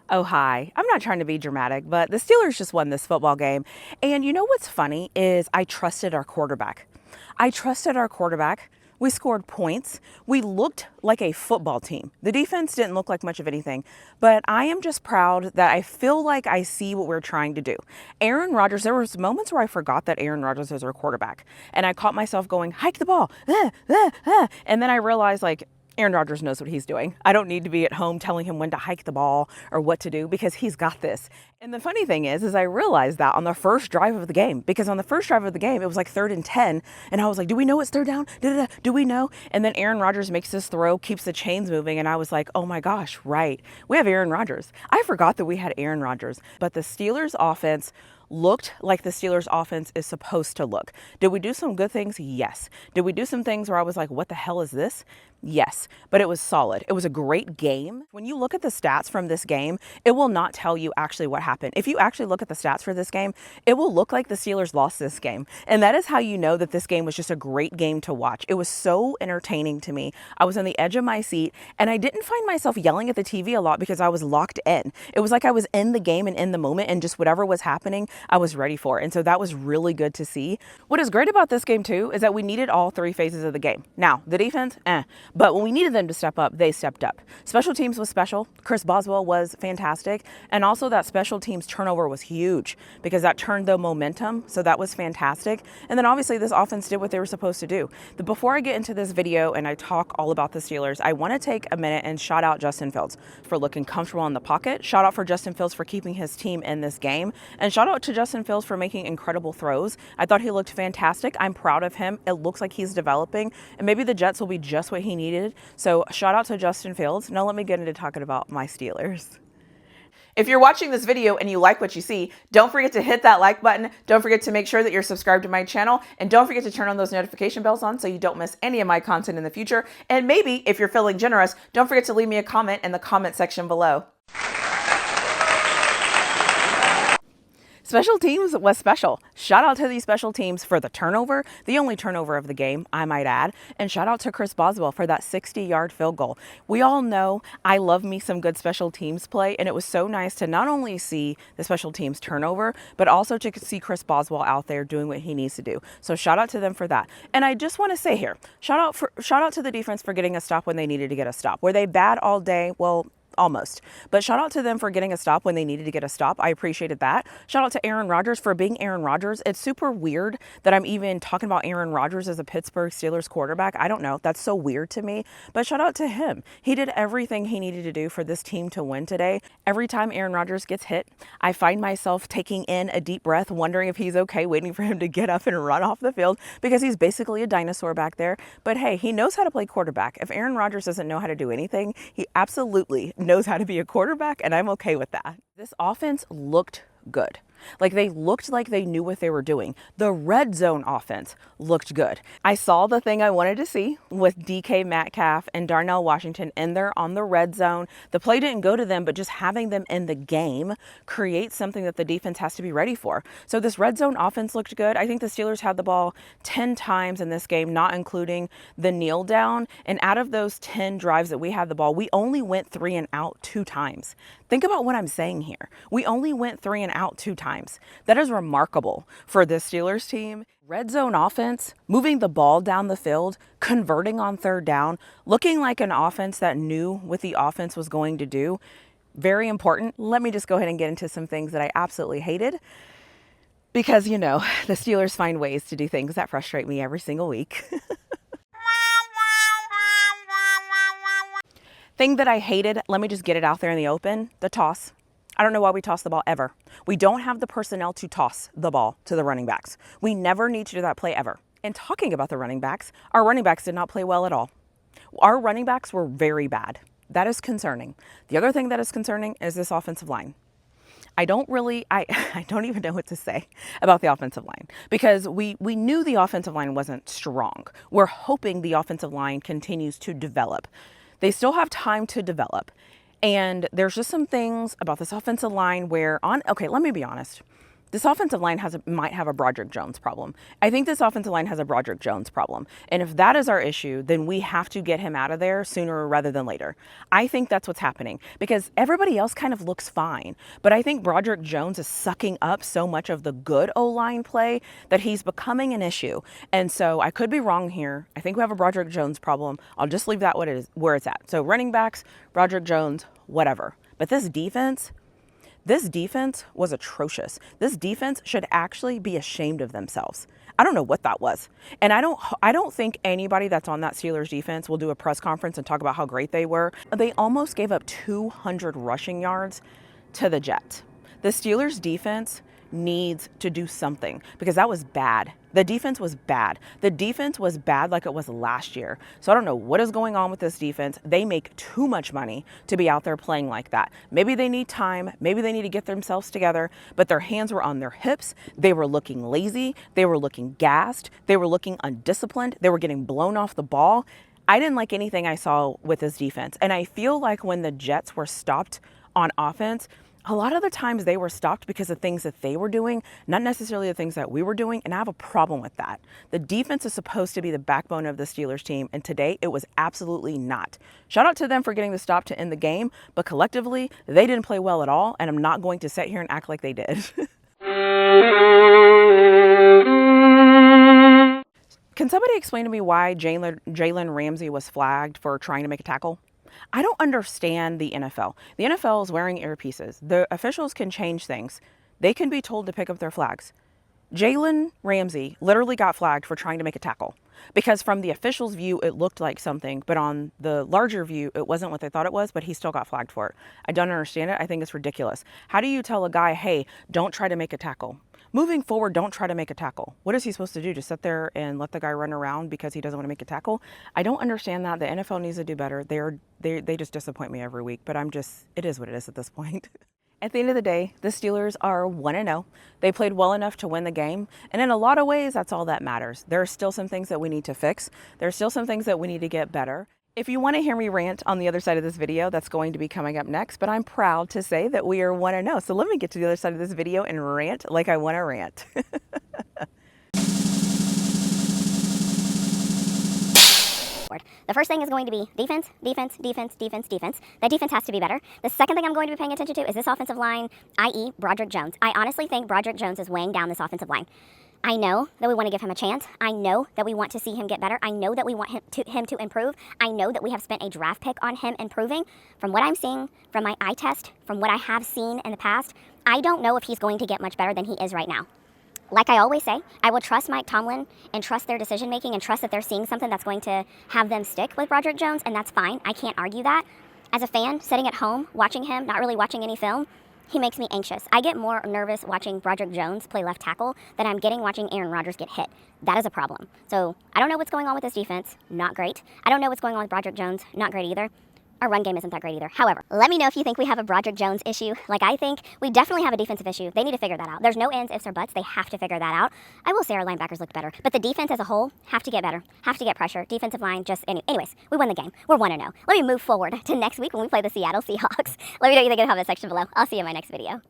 Oh, hi. I'm not trying to be dramatic, but the Steelers just won this football game. And you know what's funny is I trusted our quarterback. I trusted our quarterback. We scored points. We looked like a football team. The defense didn't look like much of anything, but I am just proud that I feel like I see what we're trying to do. Aaron Rodgers, there was moments where I forgot that Aaron Rodgers was our quarterback, and I caught myself going, hike the ball, and then I realized Aaron Rodgers knows what he's doing. I don't need to be at home telling him when to hike the ball or what to do because he's got this. And the funny thing is I realized that on the first drive of the game, because on the first drive of the game, it was like 3rd and 10. And I was like, do we know it's 3rd down? Do we know? And then Aaron Rodgers makes this throw, keeps the chains moving. And I was like, oh my gosh, right. We have Aaron Rodgers. I forgot that we had Aaron Rodgers. But the Steelers offense looked like the Steelers offense is supposed to look. Did we do some good things? Yes. Did we do some things where I was like, what the hell is this? Yes, but it was solid. It was a great game. When you look at the stats from this game, it will not tell you actually what happened. If you actually look at the stats for this game, it will look like the Steelers lost this game. And that is how you know that this game was just a great game to watch. It was so entertaining to me. I was on the edge of my seat and I didn't find myself yelling at the TV a lot because I was locked in. It was like I was in the game and in the moment and just whatever was happening, I was ready for. And so that was really good to see. What is great about this game too is that we needed all 3 phases of the game. Now, the defense, but when we needed them to step up, they stepped up. Special teams was special. Chris Boswell was fantastic. And also that special teams turnover was huge because that turned the momentum. So that was fantastic. And then obviously this offense did what they were supposed to do. But before I get into this video and I talk all about the Steelers, I want to take a minute and shout out Justin Fields for looking comfortable in the pocket. Shout out for Justin Fields for keeping his team in this game. And shout out to Justin Fields for making incredible throws. I thought he looked fantastic. I'm proud of him. It looks like he's developing. And maybe the Jets will be just what he needed. So shout out to Justin Fields. Now let me get into talking about my Steelers. If you're watching this video and you like what you see, don't forget to hit that like button. Don't forget to make sure that you're subscribed to my channel. And don't forget to turn on those notification bells on so you don't miss any of my content in the future. And maybe if you're feeling generous, don't forget to leave me a comment in the comment section below. Special teams was special. Shout out to these special teams for the turnover, the only turnover of the game, I might add. And shout out to Chris Boswell for that 60-yard field goal. We all know I love me some good special teams play, and it was so nice to not only see the special teams turnover, but also to see Chris Boswell out there doing what he needs to do. So shout out to them for that. And I just want to say here, shout out to the defense for getting a stop when they needed to get a stop. Were they bad all day? Well, almost. But shout out to them for getting a stop when they needed to get a stop. I appreciated that. Shout out to Aaron Rodgers for being Aaron Rodgers. It's super weird that I'm even talking about Aaron Rodgers as a Pittsburgh Steelers quarterback. I don't know. That's so weird to me. But shout out to him. He did everything he needed to do for this team to win today. Every time Aaron Rodgers gets hit, I find myself taking in a deep breath, wondering if he's okay, waiting for him to get up and run off the field because he's basically a dinosaur back there. But hey, he knows how to play quarterback. If Aaron Rodgers doesn't know how to do anything, he absolutely knows how to be a quarterback, and I'm okay with that. This offense looked good. Like they looked like they knew what they were doing. The red zone offense looked good. I saw the thing I wanted to see with DK Metcalf and Darnell Washington in there on the red zone. The play didn't go to them, but just having them in the game creates something that the defense has to be ready for. So this red zone offense looked good. I think the Steelers had the ball 10 times in this game, not including the kneel down. And out of those 10 drives that we had the ball, we only went 3 and out 2 times. Think about what I'm saying here. We only went 3 and out 2 times. That is remarkable for this Steelers team. Red zone offense, moving the ball down the field, converting on 3rd down, looking like an offense that knew what the offense was going to do. Very important. Let me just go ahead and get into some things that I absolutely hated. Because, you know, the Steelers find ways to do things that frustrate me every single week. Thing that I hated, let me just get it out there in the open, the toss. I don't know why we toss the ball ever. We don't have the personnel to toss the ball to the running backs. We never need to do that play ever. And talking about the running backs, our running backs did not play well at all. Our running backs were very bad. That is concerning. The other thing that is concerning is this offensive line. I don't even know what to say about the offensive line because we knew the offensive line wasn't strong. We're hoping the offensive line continues to develop. They still have time to develop. And there's just some things about this offensive line where okay, let me be honest. This offensive line might have a Broderick Jones problem. I think this offensive line has a Broderick Jones problem. And if that is our issue, then we have to get him out of there sooner rather than later. I think that's what's happening because everybody else kind of looks fine. But I think Broderick Jones is sucking up so much of the good O-line play that he's becoming an issue. And so I could be wrong here. I think we have a Broderick Jones problem. I'll just leave that where it's at. So running backs, Broderick Jones, whatever. But this defense was atrocious. This defense should actually be ashamed of themselves. I don't know what that was. And I don't think anybody that's on that Steelers defense will do a press conference and talk about how great they were. They almost gave up 200 rushing yards to the Jets. The Steelers defense needs to do something because that was bad. The defense was bad. The defense was bad like it was last year. So I don't know what is going on with this defense. They make too much money to be out there playing like that. Maybe they need time. Maybe they need to get themselves together, but their hands were on their hips. They were looking lazy. They were looking gassed. They were looking undisciplined. They were getting blown off the ball. I didn't like anything I saw with this defense. And I feel like when the Jets were stopped on offense, a lot of the times they were stopped because of things that they were doing, not necessarily the things that we were doing, and I have a problem with that. The defense is supposed to be the backbone of the Steelers team, and today it was absolutely not. Shout out to them for getting the stop to end the game, but collectively, they didn't play well at all, and I'm not going to sit here and act like they did. Can somebody explain to me why Jalen Ramsey was flagged for trying to make a tackle? I don't understand the NFL. The NFL is wearing earpieces. The officials can change things. They can be told to pick up their flags. Jalen Ramsey literally got flagged for trying to make a tackle because from the officials' view, it looked like something, but on the larger view, it wasn't what they thought it was, but he still got flagged for it. I don't understand it. I think it's ridiculous. How do you tell a guy, hey, don't try to make a tackle? Moving forward, don't try to make a tackle. What is he supposed to do? Just sit there and let the guy run around because he doesn't want to make a tackle? I don't understand that. The NFL needs to do better. They just disappoint me every week, but it is what it is at this point. At the end of the day, the Steelers are 1-0. They played well enough to win the game. And in a lot of ways, that's all that matters. There are still some things that we need to fix. There are still some things that we need to get better. If you want to hear me rant on the other side of this video, that's going to be coming up next. But I'm proud to say that we are 1-0. So let me get to the other side of this video and rant like I want to rant. The first thing is going to be defense, defense, defense, defense, defense. That defense has to be better. The second thing I'm going to be paying attention to is this offensive line, i.e. Broderick Jones. I honestly think Broderick Jones is weighing down this offensive line. I know that we want to give him a chance. I know that we want to see him get better. I know that we want him to improve. I know that we have spent a draft pick on him improving. From what I'm seeing, from my eye test, from what I have seen in the past, I don't know if he's going to get much better than he is right now. Like I always say, I will trust Mike Tomlin and trust their decision making and trust that they're seeing something that's going to have them stick with Broderick Jones, and that's fine. I can't argue that. As a fan, sitting at home, watching him, not really watching any film, he makes me anxious. I get more nervous watching Broderick Jones play left tackle than I'm getting watching Aaron Rodgers get hit. That is a problem. So I don't know what's going on with this defense. Not great. I don't know what's going on with Broderick Jones. Not great either. Our run game isn't that great either. However, let me know if you think we have a Broderick Jones issue. Like I think we definitely have a defensive issue. They need to figure that out. There's no ands, ifs, or buts. They have to figure that out. I will say our linebackers looked better, but the defense as a whole have to get better. Have to get pressure. Defensive line anyways, we won the game. We're 1-0. Let me move forward to next week when we play the Seattle Seahawks. Let me know what you think in the comment section below. I'll see you in my next video.